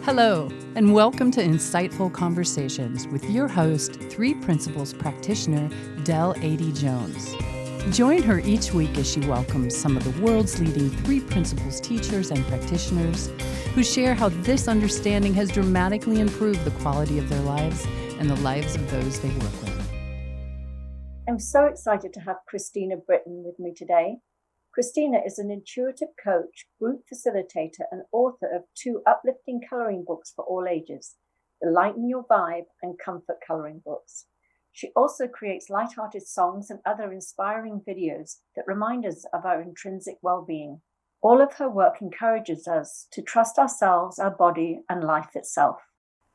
Hello, and welcome to Insightful Conversations with your host, Three Principles practitioner, Adey-Jones. Join her each week as she welcomes some of the world's leading Three Principles teachers and practitioners who share how this understanding has dramatically improved the quality of their lives and the lives of those they work with. I'm so excited to have Christina Brittain with me today. Christina is an intuitive coach, group facilitator, and author of 2 uplifting coloring books for all ages, the Lighten Your Vibe and Comfort coloring books. She also creates light-hearted songs and other inspiring videos that remind us of our intrinsic well-being. All of her work encourages us to trust ourselves, our body, and life itself.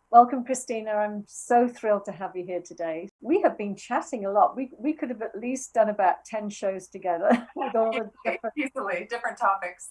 Welcome, Christina. I'm so thrilled to have you here today. We have been chatting a lot. We could have at least done about 10 shows together with all the different topics.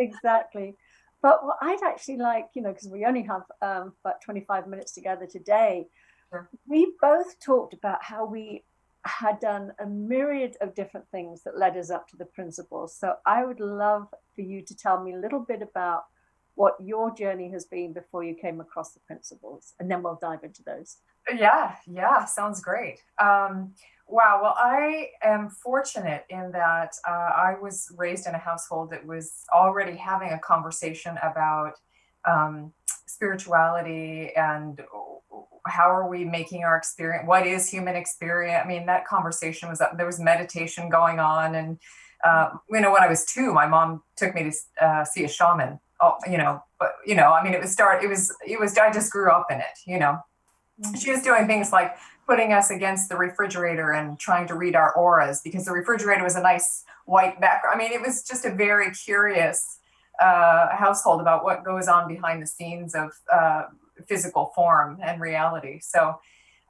Exactly. But what I'd actually like, because we only have about 25 minutes together today, Sure. We both talked about how we had done a myriad of different things that led us up to the principles. So I would love for you to tell me a little bit about what your journey has been before you came across the principles, and then we'll dive into those. Yeah, sounds great. Wow, well, I am fortunate in that I was raised in a household that was already having a conversation about spirituality and how are we making our experience, what is human experience? I mean, that conversation was up, there was meditation going on. And, when I was 2, my mom took me to see a shaman. I just grew up in it, Mm-hmm. She was doing things like putting us against the refrigerator and trying to read our auras because the refrigerator was a nice white background. I mean, it was just a very curious household about what goes on behind the scenes of physical form and reality. So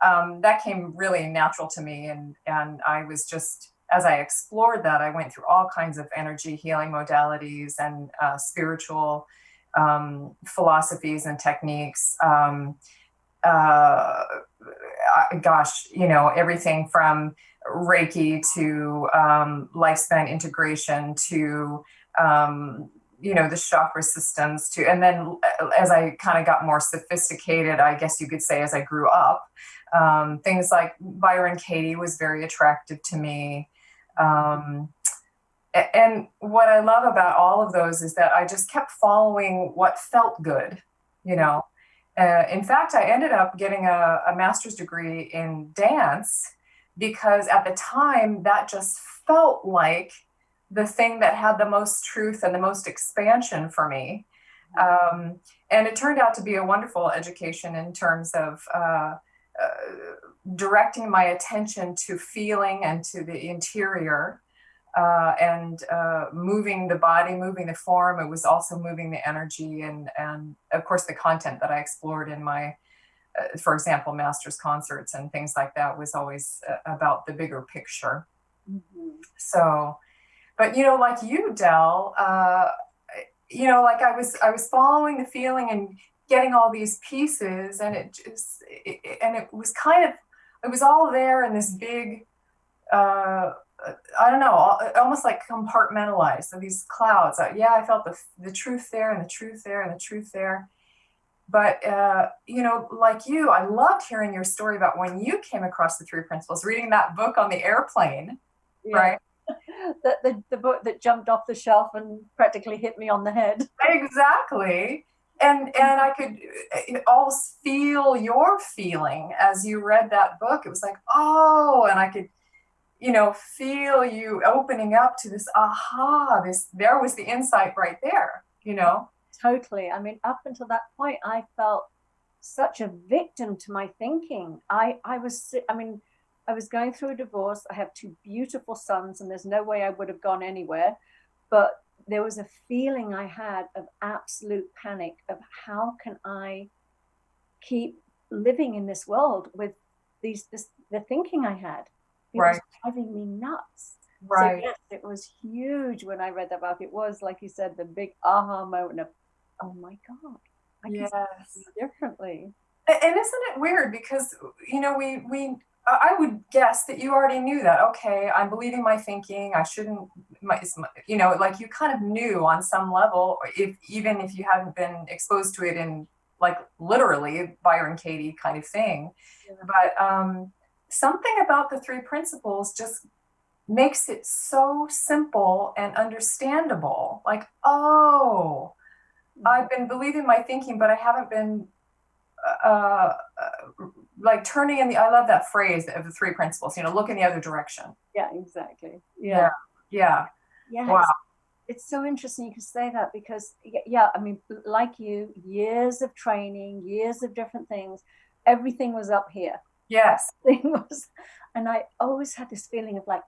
that came really natural to me. And I was just, as I explored that, I went through all kinds of energy healing modalities and spiritual philosophies and techniques. Everything from Reiki to lifespan integration to, the chakra systems and then as I kind of got more sophisticated, I guess you could say, as I grew up, things like Byron Katie was very attractive to me. And what I love about all of those is that I just kept following what felt good, In fact, I ended up getting a master's degree in dance because at the time that just felt like the thing that had the most truth and the most expansion for me. And it turned out to be a wonderful education in terms of directing my attention to feeling and to the interior. And moving the body, moving the form. It was also moving the energy and of course the content that I explored in my, for example, master's concerts and things like that was always about the bigger picture. Mm-hmm. So, but like you, Del, like I was following the feeling and getting all these pieces, and it was it was all there in this big. I don't know, almost like compartmentalized. So these clouds, I felt the truth there and the truth there and the truth there. But, like you, I loved hearing your story about when you came across the 3 principles, reading that book on the airplane, right? The book that jumped off the shelf and practically hit me on the head. Exactly. And I could almost feel your feeling as you read that book. It was like, oh, and I could, feel you opening up to this, there was the insight right there, Totally. I mean, up until that point, I felt such a victim to my thinking. I was going through a divorce. I have 2 beautiful sons, and there's no way I would have gone anywhere. But there was a feeling I had of absolute panic of how can I keep living in this world with the thinking I had. It right. was driving me nuts. Right. So yes, it was huge when I read that book. It was, like you said, the big aha moment of, oh my God, I can see it differently. And isn't it weird? Because, I would guess that you already knew that, okay, I'm believing my thinking, I shouldn't, like you kind of knew on some level, even if you hadn't been exposed to it in like literally Byron Katie kind of thing. Yeah. But something about the three principles just makes it so simple and understandable. Like, oh, I've been believing my thinking, but I haven't been uh, like turning in the, I love that phrase of the three principles, look in the other direction. Yeah, exactly. Yeah. Yeah. Yeah. Wow. It's so interesting you can say that, because yeah, I mean, like you, years of training, years of different things, everything was up here. Yes. And I always had this feeling of like,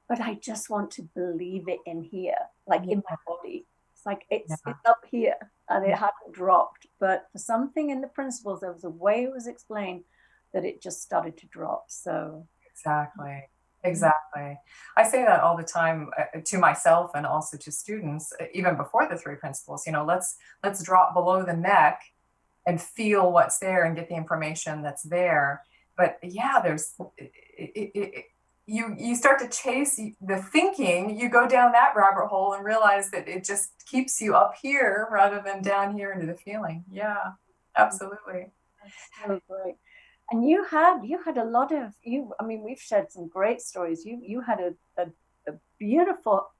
but I just want to believe it in here, like in my body. It's like it's up here and it hadn't dropped. But for something in the principles, there was a way it was explained that it just started to drop. So Exactly. I say that all the time to myself and also to students, even before the three principles. Let's drop below the neck and feel what's there and get the information that's there. But yeah, there's you start to chase the thinking, you go down that rabbit hole and realize that it just keeps you up here rather than down here into the feeling. Yeah, absolutely. That's so great. And you had a lot of I mean, we've shared some great stories. You had a beautiful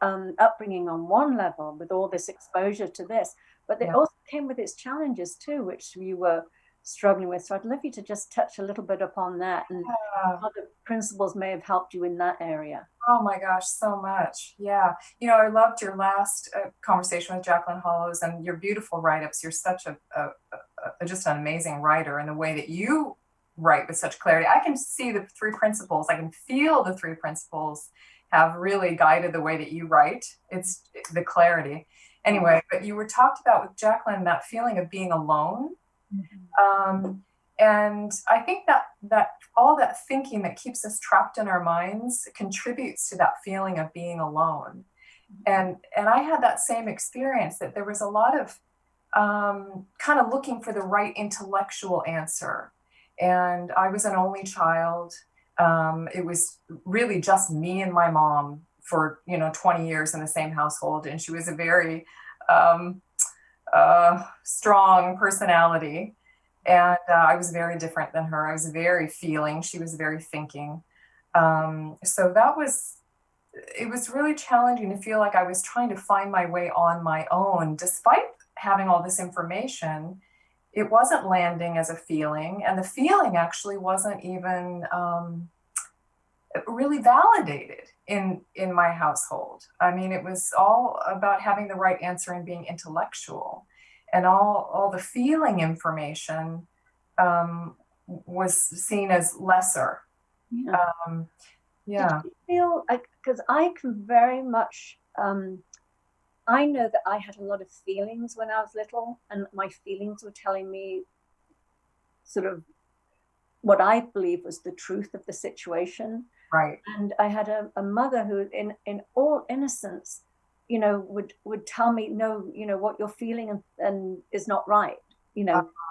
upbringing on one level with all this exposure to this, but it also came with its challenges too, which you were struggling with. So I'd love you to just touch a little bit upon that and how the principles may have helped you in that area. Oh my gosh, so much. Yeah. I loved your last conversation with Jacqueline Hollows and your beautiful write-ups. You're such just an amazing writer, and the way that you write with such clarity. I can see the three principles. I can feel the three principles have really guided the way that you write. It's the clarity. Anyway, but you were talked about with Jacqueline, that feeling of being alone. And I think that all that thinking that keeps us trapped in our minds contributes to that feeling of being alone. And I had that same experience, that there was a lot of kind of looking for the right intellectual answer. And I was an only child. It was really just me and my mom for 20 years in the same household, and she was a very strong personality. And I was very different than her. I was very feeling. She was very thinking. So it was really challenging to feel like I was trying to find my way on my own. Despite having all this information, it wasn't landing as a feeling. And the feeling actually wasn't even really validated in my household. I mean, it was all about having the right answer and being intellectual. And all the feeling information was seen as lesser. Yeah. Did you feel, because I can very much, I know that I had a lot of feelings when I was little, and my feelings were telling me sort of what I believe was the truth of the situation. Right. And I had a mother who, in all innocence, would tell me, no, what you're feeling and is not right.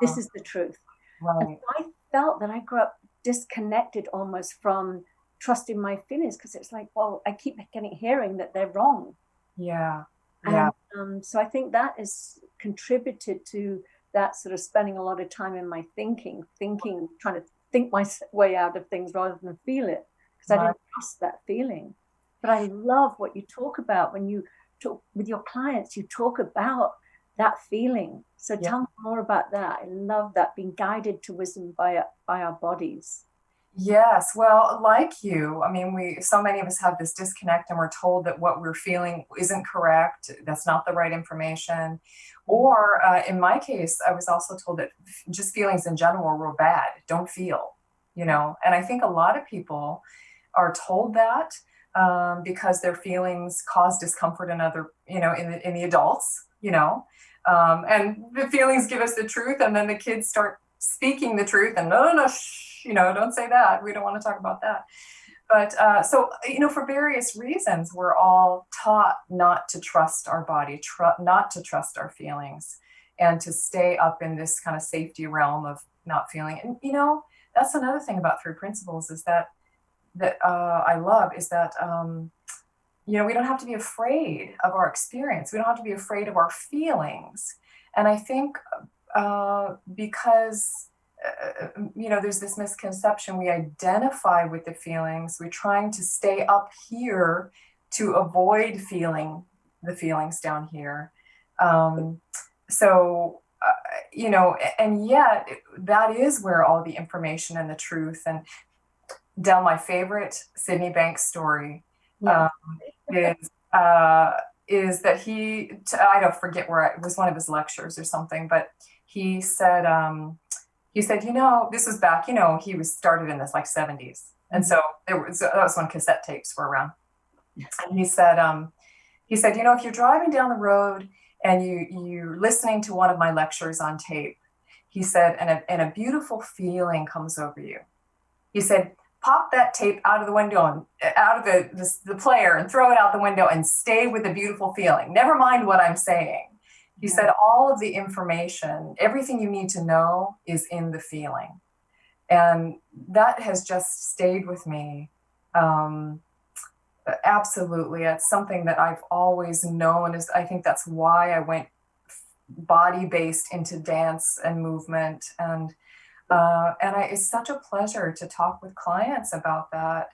This is the truth. Right. And I felt that I grew up disconnected almost from trusting my feelings, because it's like, well, I keep hearing that they're wrong. Yeah. And so I think that has contributed to that sort of spending a lot of time in my thinking, trying to think my way out of things rather than feel it, because I didn't trust that feeling. But I love what you talk about when you talk with your clients. You talk about that feeling. So tell me more about that. I love that, being guided to wisdom by our bodies. Yes. Well, like you, I mean, so many of us have this disconnect, and we're told that what we're feeling isn't correct. That's not the right information. Or in my case, I was also told that just feelings in general were bad. Don't feel, And I think a lot of people are told that because their feelings cause discomfort in other, in the adults, and the feelings give us the truth, and then the kids start speaking the truth, and no, shh, don't say that. We don't want to talk about that. But so, for various reasons, we're all taught not to trust our body, not to trust our feelings, and to stay up in this kind of safety realm of not feeling. And, that's another thing about three principles is that I love is that, we don't have to be afraid of our experience. We don't have to be afraid of our feelings. And I think because there's this misconception. We identify with the feelings. We're trying to stay up here to avoid feeling the feelings down here. And yet that is where all the information and the truth. And Del, my favorite Sydney Banks story is that I don't forget where it was, one of his lectures or something, but he said, this was back, he was started in this like 70s. And so that was when cassette tapes were around. And he said, if you're driving down the road and you're listening to one of my lectures on tape, he said, and a beautiful feeling comes over you. He said, pop that tape out of the window and out of the player and throw it out the window and stay with the beautiful feeling. Never mind what I'm saying. He said, all of the information, everything you need to know is in the feeling. And that has just stayed with me. Absolutely. It's something that I've always known. I think that's why I went body-based into dance and movement. And it's such a pleasure to talk with clients about that,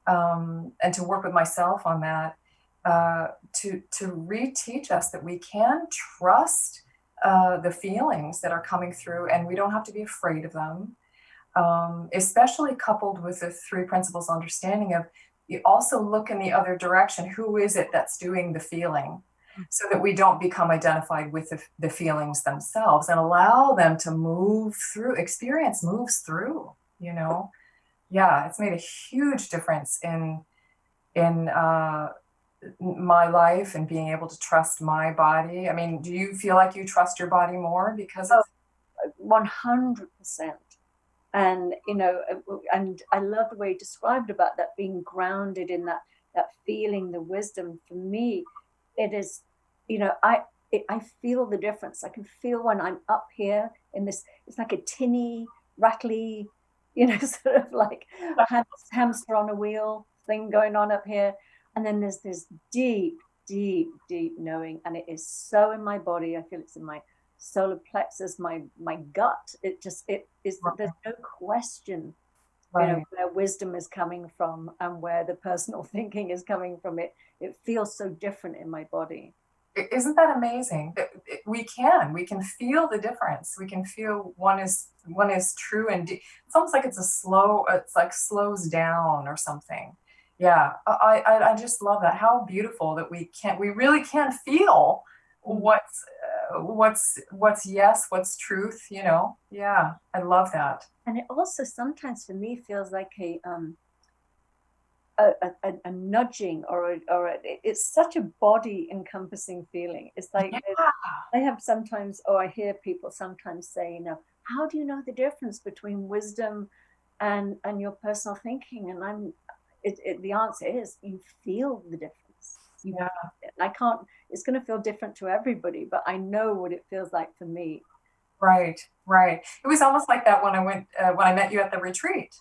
and to work with myself on that, to reteach us that we can trust the feelings that are coming through, and we don't have to be afraid of them, especially coupled with the three principles understanding of, you also look in the other direction. Who is it that's doing the feeling? So that we don't become identified with the feelings themselves, and allow them to move through. Experience moves through, it's made a huge difference in my life and being able to trust my body. I mean, do you feel like you trust your body more because of 100%? And, and I love the way you described about that, being grounded in that feeling, the wisdom. For me, it is, I feel the difference. I can feel when I'm up here in this, it's like a tinny, rattly, sort of like hamster on a wheel thing going on up here. And then there's this deep, deep, deep knowing. And it is so in my body. I feel it's in my solar plexus, my gut. It is, there's no question, where wisdom is coming from and where the personal thinking is coming from. It feels so different in my body. Isn't that amazing? That we can feel the difference. We can feel one is true and deep. It's almost like it's like slows down or something. Yeah, I just love that. How beautiful that we really can feel what's yes, what's truth, Yeah, I love that. And it also sometimes for me feels like a nudging or it's such a body encompassing feeling. It's like I have sometimes, or I hear people sometimes say, how do you know the difference between wisdom and your personal thinking? And the answer is you feel the difference. I can't, it's going to feel different to everybody, but I know what it feels like for me. Right. It was almost like that when I met you at the retreat.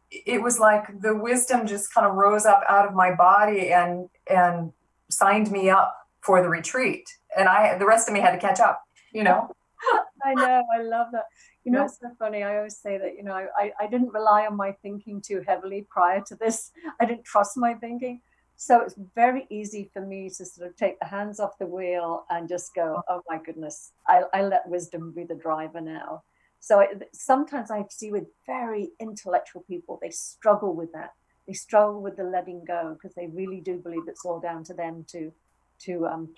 It was like the wisdom just kind of rose up out of my body and signed me up for the retreat. And the rest of me had to catch up, I know, I love that. It's so funny. I always say that, I didn't rely on my thinking too heavily prior to this. I didn't trust my thinking. So it's very easy for me to sort of take the hands off the wheel and just go, oh my goodness, I let wisdom be the driver now. So sometimes I see with very intellectual people, they struggle with that. They struggle with the letting go because they really do believe it's all down to them to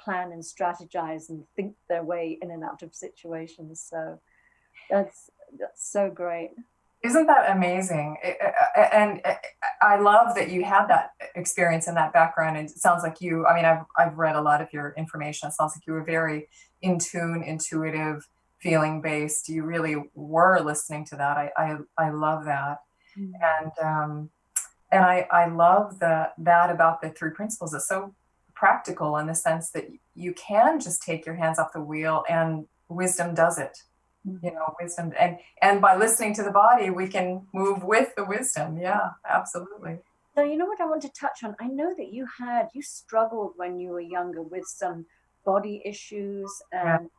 plan and strategize and think their way in and out of situations. So that's so great. Isn't that amazing? And I love that you had that experience and that background. And it sounds like I've read a lot of your information. It sounds like you were very in tune, intuitive, feeling based. You really were listening to that. I love that. Mm-hmm. And I love that about the three principles. It's so practical in the sense that you can just take your hands off the wheel and wisdom does it. Wisdom, and by listening to the body, we can move with the wisdom. Yeah, absolutely. So what I want to touch on, I know that you struggled when you were younger with some body issues, and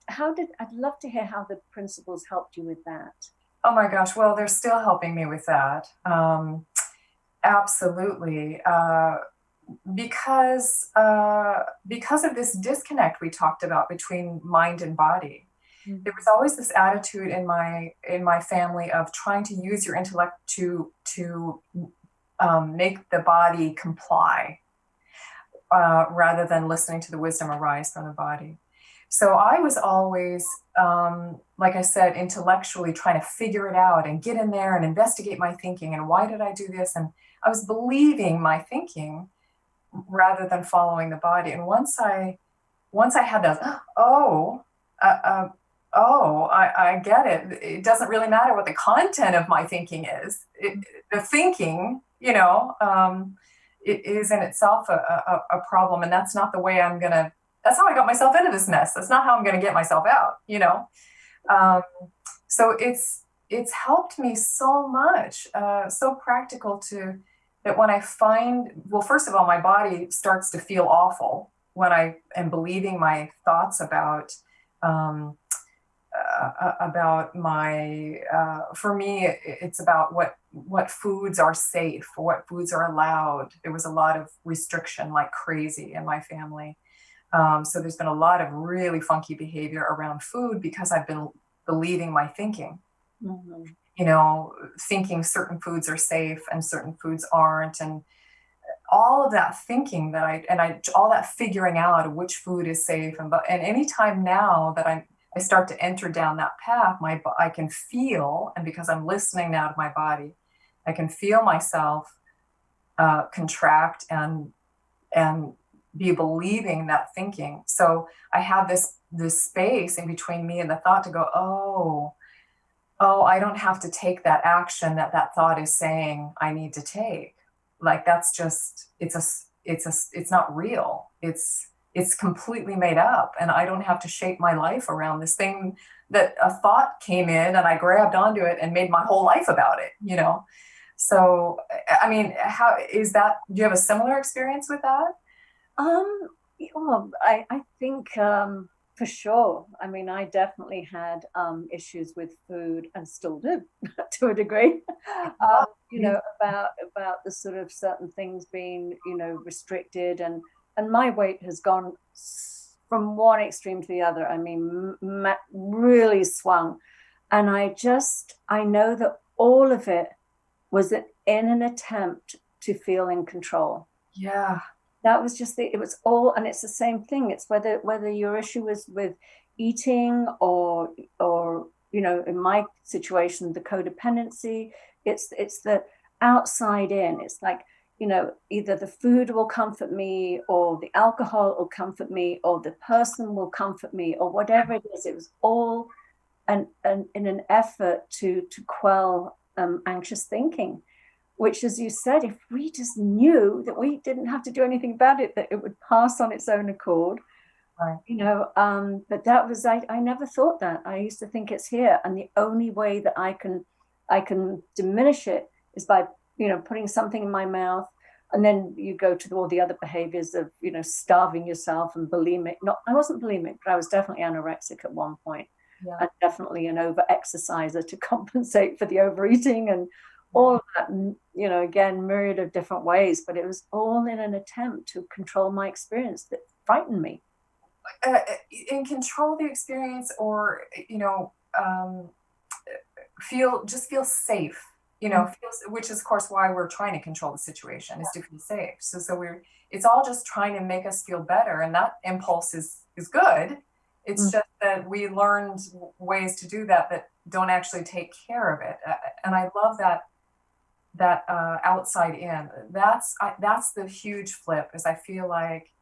I'd love to hear how the principles helped you with that. Oh my gosh, well, they're still helping me with that. Absolutely. Because of this disconnect we talked about between mind and body. Mm-hmm. There was always this attitude in my family of trying to use your intellect to make the body comply, rather than listening to the wisdom arise from the body. So I was always, like I said, intellectually trying to figure it out and get in there and investigate my thinking and why did I do this? And I was believing my thinking rather than following the body. And once I had that, I get it. It doesn't really matter what the content of my thinking is. The thinking, it is in itself a problem. And that's not the way that's how I got myself into this mess. That's not how I'm going to get myself out, So it's helped me so much, so practical that when I first of all, my body starts to feel awful when I am believing my thoughts about for me, it's about what foods are safe, or what foods are allowed. There was a lot of restriction like crazy in my family. So there's been a lot of really funky behavior around food because I've been believing my thinking, thinking certain foods are safe and certain foods aren't. And all of that thinking all that figuring out of which food is safe. And anytime now that I start to enter down that path, I can feel, and because I'm listening now to my body, I can feel myself contract and be believing that thinking. So I have this space in between me and the thought to go, oh, I don't have to take that action that thought is saying I need to take. Like that's just, it's not real. It's completely made up, and I don't have to shape my life around this thing that a thought came in and I grabbed onto it and made my whole life about it, So, I mean, how is that? Do you have a similar experience with that? Well, I think for sure. I mean, I definitely had issues with food and still do to a degree. About the sort of certain things being, restricted, and my weight has gone from one extreme to the other. I mean, really swung, and I know that all of it was in an attempt to feel in control. Yeah. That was just it was all, and it's the same thing. It's whether your issue was with eating or in my situation, the codependency, it's the outside in. It's like, either the food will comfort me, or the alcohol will comfort me, or the person will comfort me, or whatever it is. It was all in an effort to quell anxious thinking. Which, as you said, if we just knew that we didn't have to do anything about it, that it would pass on its own accord, right. But that was, I never thought that. I used to think it's here. And the only way that I can diminish it is by, putting something in my mouth. And then you go to all the other behaviors of, starving yourself and bulimic. I wasn't bulimic, but I was definitely anorexic at one point. Yeah. And definitely an over-exerciser to compensate for the overeating and all of that, again, myriad of different ways, but it was all in an attempt to control my experience that frightened me. In control the experience, or, feel safe, which is of course why we're trying to control the situation, is to feel safe. So it's all just trying to make us feel better. And that impulse is good. It's just that we learned ways to do that don't actually take care of it. And I love that outside in, that's the huge flip, is I feel like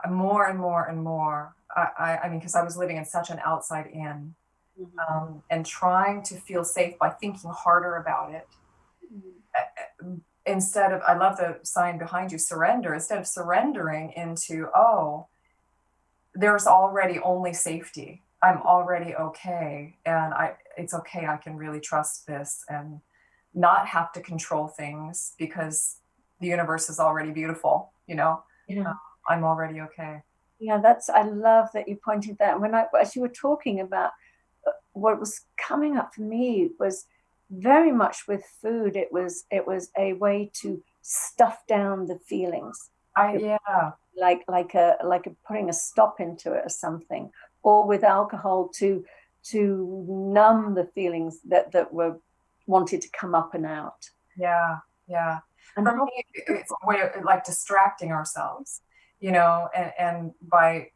more and more and more, I mean, because I was living in such an outside in, and trying to feel safe by thinking harder about it, instead of, I love the sign behind you, surrender, instead of surrendering into, there's already only safety, I'm already okay, and it's okay, I can really trust this and not have to control things because the universe is already beautiful, Yeah. I'm already okay. Yeah, I love that you pointed that. As you were talking about what was coming up for me was very much with food. It was a way to stuff down the feelings. Yeah. Like a putting a stop into it or something, or with alcohol to numb the feelings that were wanted to come up and out. Yeah. Yeah. And For me, it's a way of like distracting ourselves, and by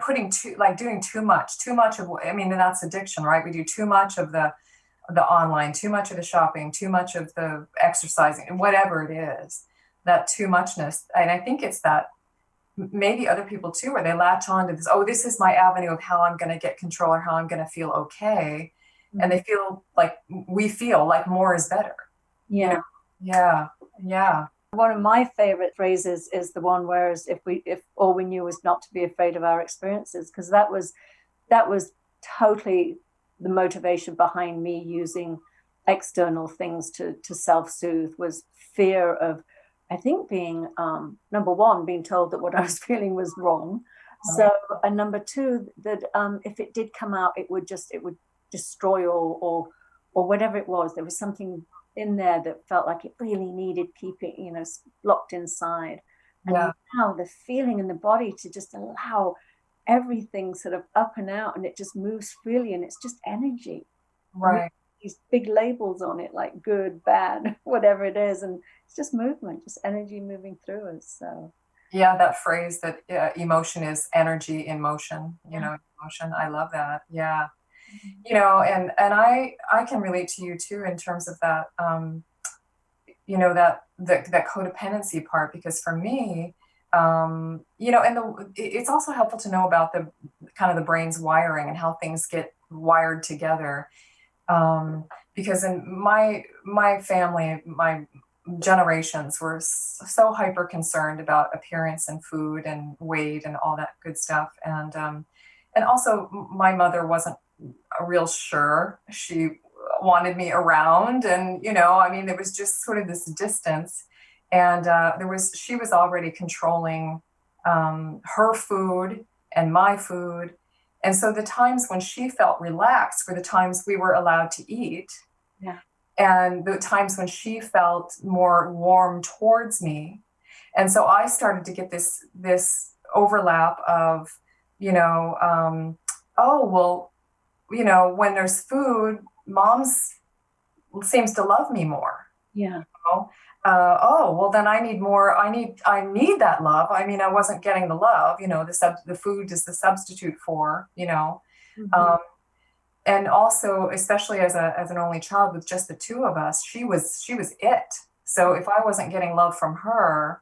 putting doing too much of, I mean, that's addiction, right? We do too much of the online, too much of the shopping, too much of the exercising, whatever it is, that too muchness. And I think it's that maybe other people too, where they latch on to this, oh, this is my avenue of how I'm going to get control or how I'm going to feel okay. And we feel like more is better. yeah. Yeah. Yeah. One of my favorite phrases is the one where if all we knew was not to be afraid of our experiences, because that was totally the motivation behind me using external things to self-soothe, was fear of, I think, being number one, being told that what I was feeling was wrong. So, and number two, that if it did come out, it would destroy or whatever it was. There was something in there that felt like it really needed keeping, locked inside. And Yeah. now the feeling in the body to just allow everything sort of up and out, and it just moves freely, and it's just energy. Right. These big labels on it, like good, bad, whatever it is, and it's just movement, just energy moving through us. So Yeah, that phrase that emotion is energy in motion, emotion. I love that. Yeah. And I can relate to you too in terms of that, that codependency part, because for me, it's also helpful to know about the kind of the brain's wiring and how things get wired together. Because in my family, my generations were so hyper concerned about appearance and food and weight and all that good stuff. And also my mother wasn't real sure she wanted me around. And, I mean, there was just sort of this distance. And she was already controlling her food and my food. And so the times when she felt relaxed were the times we were allowed to eat. yeah. And the times when she felt more warm towards me. And so I started to get this overlap of, oh, well, when there's food, mom's seems to love me more. Yeah. Oh, well, then I need more. I need that love. I mean, I wasn't getting the love, the food is the substitute for, Mm-hmm. And also, especially as an only child with just the two of us, she was it. So if I wasn't getting love from her,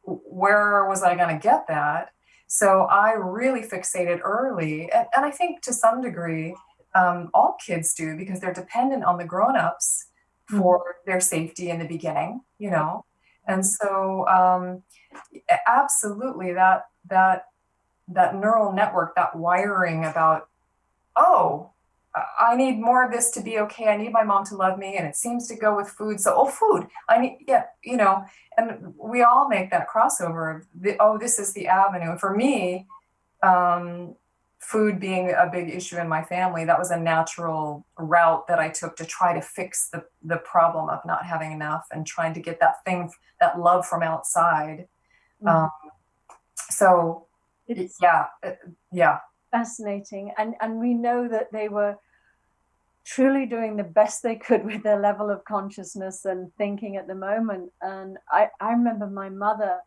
where was I going to get that? So I really fixated early. And I think to some degree, all kids do, because they're dependent on the grown-ups for their safety in the beginning, And so absolutely that neural network, that wiring about, oh, I need more of this to be okay. I need my mom to love me. And it seems to go with food. So, food. I need, yeah, and we all make that crossover of this is the avenue. And for me, food being a big issue in my family, that was a natural route that I took to try to fix the problem of not having enough and trying to get that love from outside. So, It's yeah. fascinating. And we know that they were truly doing the best they could with their level of consciousness and thinking at the moment. And I remember my mother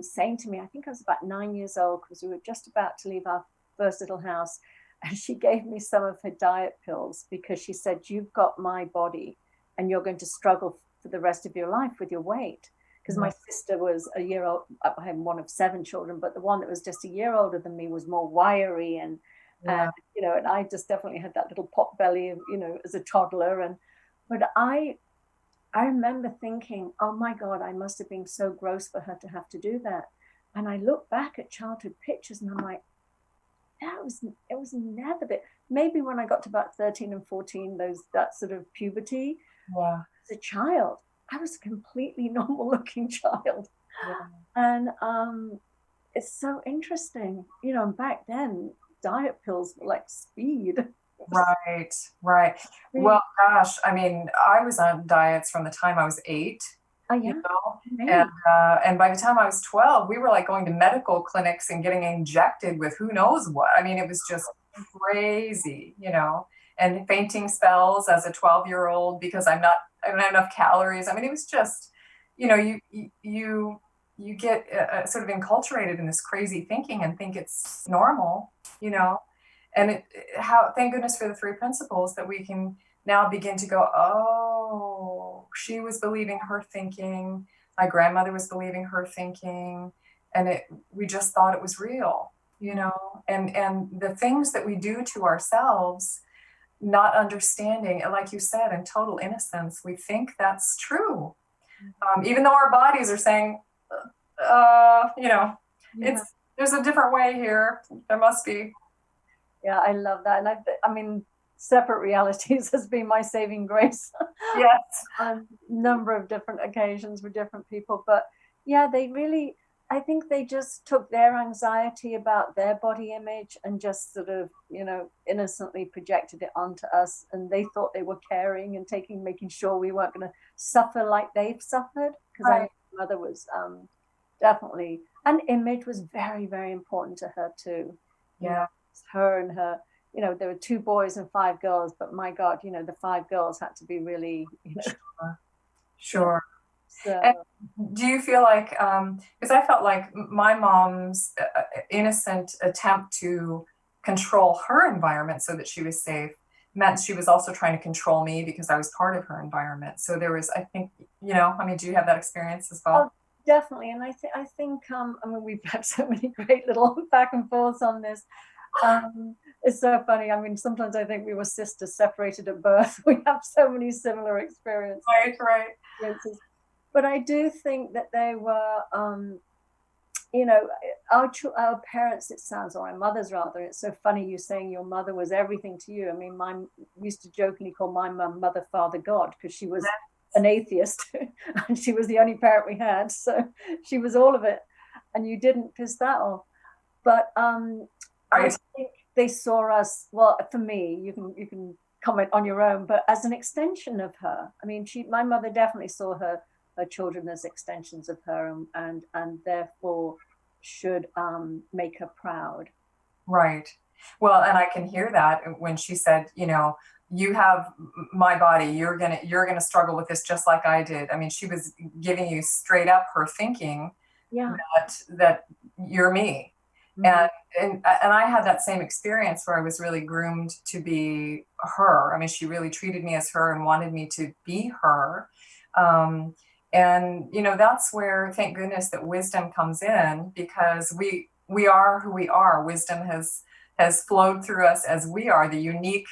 saying to me, I think I was about 9 years old, because we were just about to leave our first little house, and she gave me some of her diet pills, because she said, you've got my body and you're going to struggle for the rest of your life with your weight. Because my sister was a year old. I'm one of 7 children, but the one that was just a year older than me was more wiry and and I just definitely had that little pot belly, as a toddler. But I remember thinking, oh my God, I must have been so gross for her to have to do that. And I look back at childhood pictures and I'm like, it was never that. Maybe when I got to about 13 and 14, that sort of puberty. Yeah. As a child, I was a completely normal looking child. Yeah. And it's so interesting, and back then diet pills were like speed. Right, right. Really, Well, gosh, I mean, I was on diets from the time I was 8, oh you yeah, know, me. and by the time I was 12, we were like going to medical clinics and getting injected with who knows what. I mean, it was just crazy, and fainting spells as a 12-year-old because I don't have enough calories. I mean, it was just, you get sort of enculturated in this crazy thinking and think it's normal, and how, thank goodness for the three principles that we can now begin to go, oh, she was believing her thinking, my grandmother was believing her thinking, and we just thought it was real, and the things that we do to ourselves, not understanding, and like you said, in total innocence, we think that's true, even though our bodies are saying, Yeah. it's there's a different way here. There must be. Yeah, I love that. And I mean, separate realities has been my saving grace Yes. on a number of different occasions with different people. But yeah, I think they just took their anxiety about their body image and just sort of, innocently projected it onto us. And they thought they were caring and making sure we weren't going to suffer like they've suffered. Because I know Right. my mother was definitely, and image was very, very important to her too. Yeah. Her and her, there were 2 boys and 5 girls, but my God, the 5 girls had to be really, Sure. yeah. Sure. And So do you feel like, because I felt like my mom's innocent attempt to control her environment so that she was safe meant she was also trying to control me because I was part of her environment. So there was, I think, I mean, do you have that experience as oh, well? definitely. And I think I mean, we've had so many great little back and forths on this. It's so funny. I mean, sometimes I think we were sisters separated at birth. We have so many similar experiences. Right, right. But I do think that they were, you know, our parents, it sounds, or our mothers rather. It's so funny you saying your mother was everything to you. I mean, we used to jokingly call my mum Mother, Father, God, because she was an atheist and she was the only parent we had. So she was all of it, and you didn't piss that off. But I Right. think they saw us. Well, for me, you can comment on your own, but as an extension of her. I mean, my mother definitely saw her children as extensions of her, and therefore should make her proud. Right. Well, and I can hear that when she said, you have my body, you're gonna struggle with this just like I did. I mean, she was giving you straight up her thinking Yeah. that you're me. Mhm. And I had that same experience where I was really groomed to be her. I mean, she really treated me as her and wanted me to be her. Um, and that's where, thank goodness, that wisdom comes in, because we are who we are. Wisdom has flowed through us as we are the unique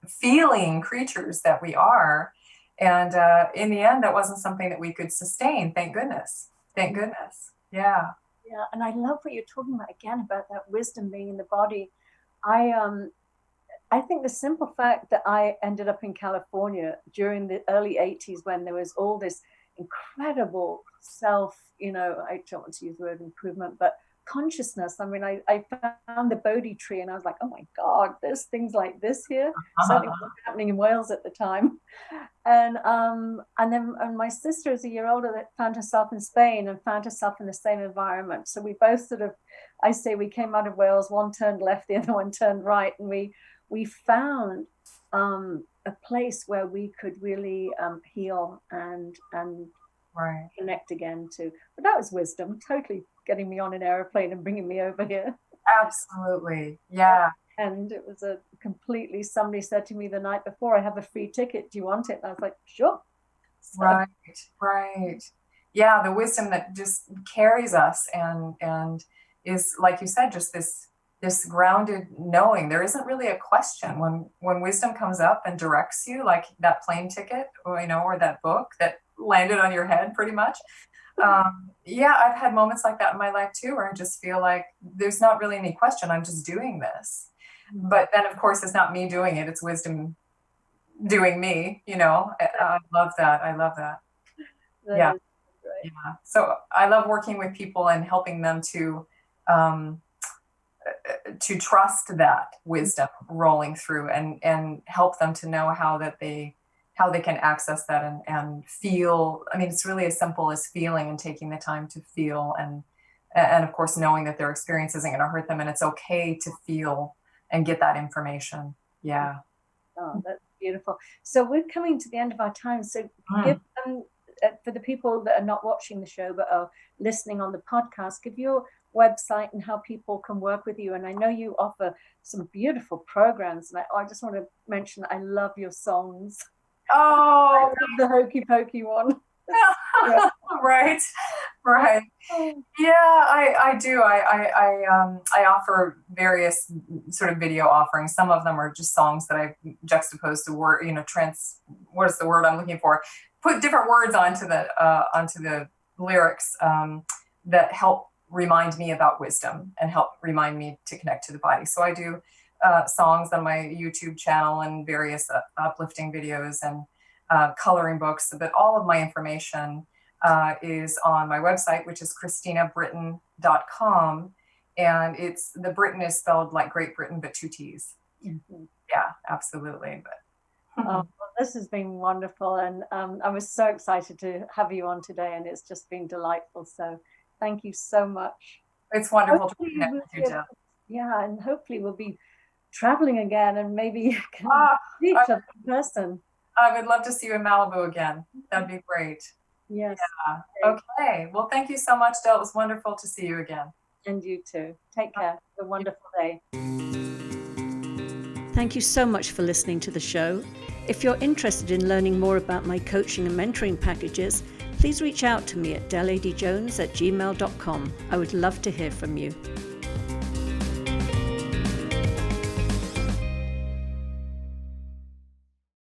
feeling creatures that we are. And in the end, that wasn't something that we could sustain. Thank goodness. Thank goodness. Yeah. Yeah, and I love what you're talking about again about that wisdom being in the body. I think the simple fact that I ended up in California during the early 80s when there was all this incredible self, I don't want to use the word improvement, but consciousness. I mean, I found the Bodhi tree and I was like, oh my God, there's things like this here. Certainly wasn't happening in Wales at the time. And then my sister is a year older that found herself in Spain and found herself in the same environment. So we both sort of, I say we came out of Wales, one turned left, the other one turned right, and we found a place where we could really heal and Right. connect again to. But that was wisdom, totally getting me on an airplane and bringing me over here. Absolutely. Yeah. And it was a completely, somebody said to me the night before, I have a free ticket. Do you want it? And I was like, sure. So, Right. Right. Yeah. The wisdom that just carries us and is, like you said, just this grounded knowing. There isn't really a question when wisdom comes up and directs you, like that plane ticket, or that book that landed on your head pretty much. Yeah, I've had moments like that in my life too, where I just feel like there's not really any question. I'm just doing this. But then, of course, it's not me doing it. It's wisdom doing me, I love that. I love that. that Yeah. is great. Yeah. So I love working with people and helping them to to trust that wisdom rolling through, and help them to know how they can access that and feel. I mean, it's really as simple as feeling and taking the time to feel, and of course knowing that their experience isn't going to hurt them, and it's okay to feel and get that information. Yeah. Oh, that's beautiful. So we're coming to the end of our time. So give them, for the people that are not watching the show but are listening on the podcast, give your website and how people can work with you. And I know you offer some beautiful programs, and I just want to mention I love your songs. Oh, I love the Hokey Pokey one. Yeah. Right. Yeah, I do. I offer various sort of video offerings. Some of them are just songs that I've juxtaposed to what is the word I'm looking for? Put different words onto the lyrics that help remind me about wisdom and help remind me to connect to the body. So I do songs on my YouTube channel and various uplifting videos and coloring books, but all of my information is on my website, which is ChristinaBrittain.com. And the Brittain is spelled like Great Britain, but 2 T's. Mm-hmm. Yeah, absolutely. Well, this has been wonderful. And I was so excited to have you on today, and it's just been delightful. So thank you so much. It's wonderful to connect with you, Jill. Yeah, and hopefully we'll be traveling again and maybe can see each other in person. I would love to see you in Malibu again. That'd be great. Yes. Yeah. Okay. Well, thank you so much, Del. It was wonderful to see you again. And you too. Take care. Have a wonderful day. Thank you so much for listening to the show. If you're interested in learning more about my coaching and mentoring packages, please reach out to me at deladeyjones@gmail.com. I would love to hear from you.